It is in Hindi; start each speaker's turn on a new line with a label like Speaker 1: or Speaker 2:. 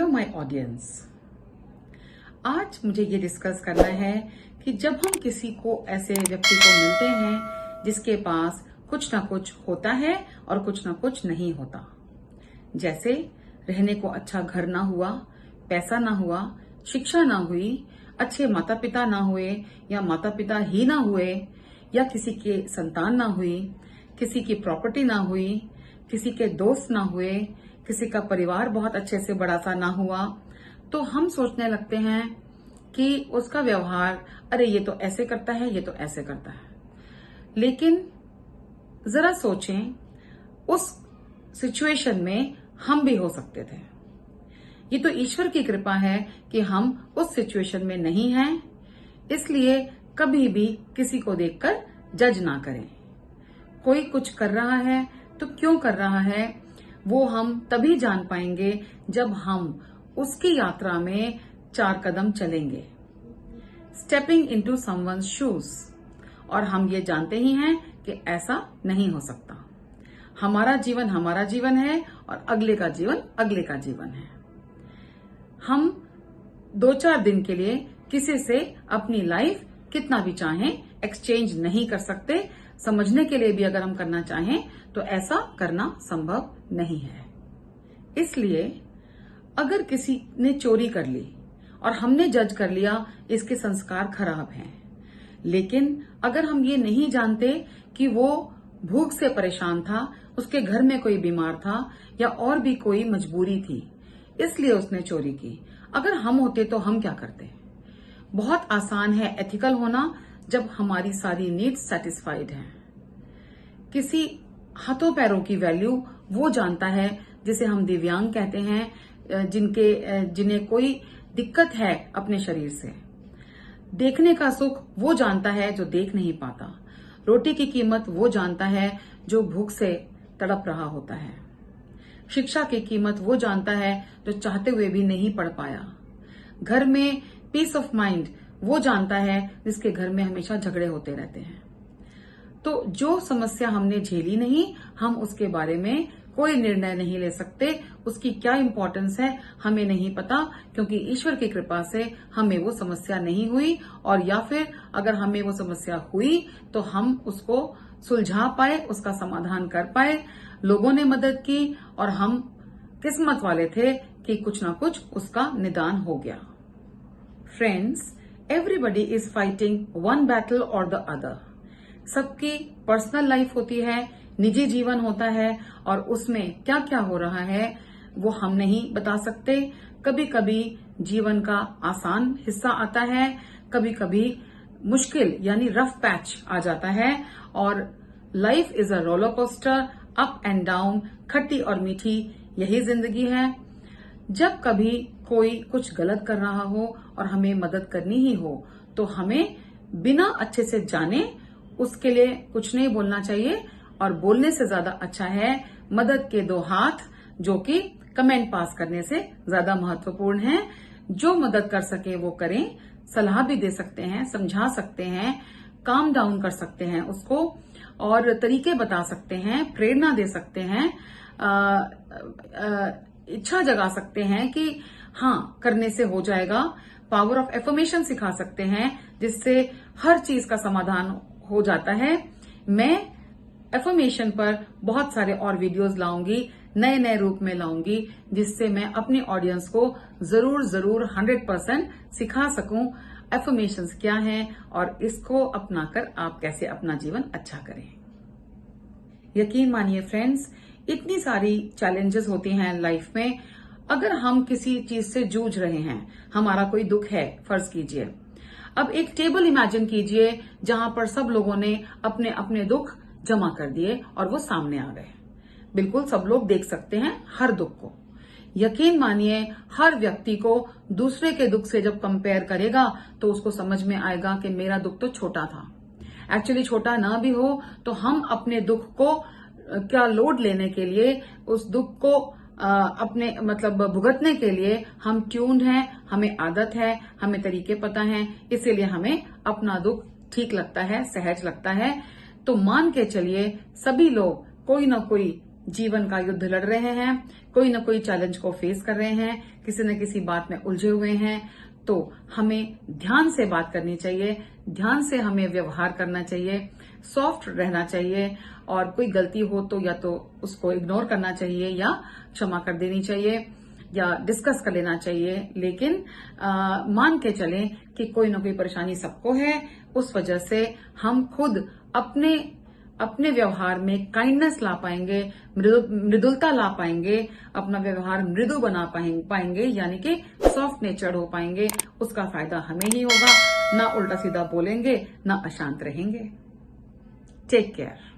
Speaker 1: माय ऑडियंस, आज मुझे ये डिस्कस करना है कि जब हम किसी को ऐसे व्यक्ति को मिलते हैं जिसके पास कुछ ना कुछ होता है और कुछ ना कुछ नहीं होता, जैसे रहने को अच्छा घर ना हुआ, पैसा ना हुआ, शिक्षा ना हुई, अच्छे माता पिता ना हुए या माता पिता ही ना हुए, या किसी के संतान ना हुई, किसी की प्रॉपर्टी ना हुई, किसी के दोस्त ना हुए, किसी का परिवार बहुत अच्छे से बड़ा सा ना हुआ, तो हम सोचने लगते हैं कि उसका व्यवहार, अरे ये तो ऐसे करता है, ये तो ऐसे करता है। लेकिन जरा सोचें, उस सिचुएशन में हम भी हो सकते थे। ये तो ईश्वर की कृपा है कि हम उस सिचुएशन में नहीं हैं, इसलिए कभी भी किसी को देखकर जज ना करें। कोई कुछ कर रहा है तो क्यों कर रहा है, वो हम तभी जान पाएंगे जब हम उसकी यात्रा में 4 कदम चलेंगे। Stepping into someone's shoes. और हम ये जानते ही हैं कि ऐसा नहीं हो सकता। हमारा जीवन है और अगले का जीवन अगले का जीवन है। हम 2-4 दिन के लिए किसी से अपनी लाइफ कितना भी चाहें एक्सचेंज नहीं कर सकते। समझने के लिए भी अगर हम करना चाहें तो ऐसा करना संभव नहीं है। इसलिए अगर किसी ने चोरी कर ली और हमने जज कर लिया इसके संस्कार खराब हैं, लेकिन अगर हम ये नहीं जानते कि वो भूख से परेशान था, उसके घर में कोई बीमार था या और भी कोई मजबूरी थी, इसलिए उसने चोरी की, अगर हम होते तो हम क्या करते? बहुत आसान है एथिकल होना जब हमारी सारी नीड्स सेटिस्फाइड हैं। किसी हाथों पैरों की वैल्यू वो जानता है जिसे हम दिव्यांग कहते हैं, जिन्हें कोई दिक्कत है अपने शरीर से। देखने का सुख वो जानता है जो देख नहीं पाता। रोटी की कीमत वो जानता है जो भूख से तड़प रहा होता है। शिक्षा की कीमत वो जानता है जो चाहते हुए भी नहीं पढ़ पाया। घर में पीस ऑफ माइंड वो जानता है जिसके घर में हमेशा झगड़े होते रहते हैं। तो जो समस्या हमने झेली नहीं, हम उसके बारे में कोई निर्णय नहीं ले सकते। उसकी क्या इंपॉर्टेंस है हमें नहीं पता, क्योंकि ईश्वर की कृपा से हमें वो समस्या नहीं हुई, और या फिर अगर हमें वो समस्या हुई तो हम उसको सुलझा पाए, उसका समाधान कर पाए। लोगों ने मदद की और हम किस्मत वाले थे कि कुछ ना कुछ उसका निदान हो गया। Friends, everybody is fighting one battle और द अदर। सबकी पर्सनल लाइफ होती है, निजी जीवन होता है, और उसमें क्या क्या हो रहा है वो हम नहीं बता सकते। कभी कभी जीवन का आसान हिस्सा आता है, कभी कभी मुश्किल यानी रफ पैच आ जाता है, और life is a roller coaster, up and down, खट्टी और मीठी, यही जिंदगी है। जब कभी कोई कुछ गलत कर रहा हो और हमें मदद करनी ही हो, तो हमें बिना अच्छे से जाने उसके लिए कुछ नहीं बोलना चाहिए, और बोलने से ज्यादा अच्छा है मदद के 2 हाथ, जो कि कमेंट पास करने से ज्यादा महत्वपूर्ण है। जो मदद कर सके वो करें, सलाह भी दे सकते हैं, समझा सकते हैं, काम डाउन कर सकते हैं उसको, और तरीके बता सकते हैं, प्रेरणा दे सकते हैं, इच्छा जगा सकते हैं कि हाँ करने से हो जाएगा। पावर ऑफ एफर्मेशन सिखा सकते हैं जिससे हर चीज का समाधान हो जाता है। मैं एफर्मेशन पर बहुत सारे और वीडियोस लाऊंगी, नए नए रूप में लाऊंगी, जिससे मैं अपनी ऑडियंस को जरूर 100% सिखा सकूं एफर्मेशंस क्या हैं और इसको अपनाकर आप कैसे अपना जीवन अच्छा करें। यकीन मानिए फ्रेंड्स, इतनी सारी चैलेंजेस होती हैं लाइफ में। अगर हम किसी चीज से जूझ रहे हैं, हमारा कोई दुख है, फर्ज कीजिए, अब एक टेबल इमेजिन कीजिए जहां पर सब लोगों ने अपने अपने दुख जमा कर दिए और वो सामने आ गए। बिल्कुल सब लोग देख सकते हैं हर दुख को। यकीन मानिए, हर व्यक्ति को दूसरे के दुख से जब कंपेयर करेगा तो उसको समझ में आएगा कि मेरा दुख तो छोटा था। एक्चुअली छोटा ना भी हो तो हम अपने दुख को क्या लोड लेने के लिए, उस दुख को अपने भुगतने के लिए हम ट्यून्ड हैं, हमें आदत है, हमें तरीके पता हैं, इसीलिए हमें अपना दुख ठीक लगता है, सहज लगता है। तो मान के चलिए सभी लोग कोई ना कोई जीवन का युद्ध लड़ रहे हैं, कोई ना कोई चैलेंज को फेस कर रहे हैं, किसी न किसी बात में उलझे हुए हैं, तो हमें ध्यान से बात करनी चाहिए, ध्यान से हमें व्यवहार करना चाहिए, सॉफ्ट रहना चाहिए और कोई गलती हो तो या तो उसको इग्नोर करना चाहिए या क्षमा कर देनी चाहिए या डिस्कस कर लेना चाहिए। लेकिन मान के चलें कि कोई ना कोई परेशानी सबको है, उस वजह से हम खुद अपने व्यवहार में काइंडनेस ला पाएंगे, मृदुलता ला पाएंगे, अपना व्यवहार मृदु बना पाएंगे, यानी कि सॉफ्ट नेचर्ड हो पाएंगे। उसका फायदा हमें ही होगा, ना उल्टा सीधा बोलेंगे, ना अशांत रहेंगे। Take care.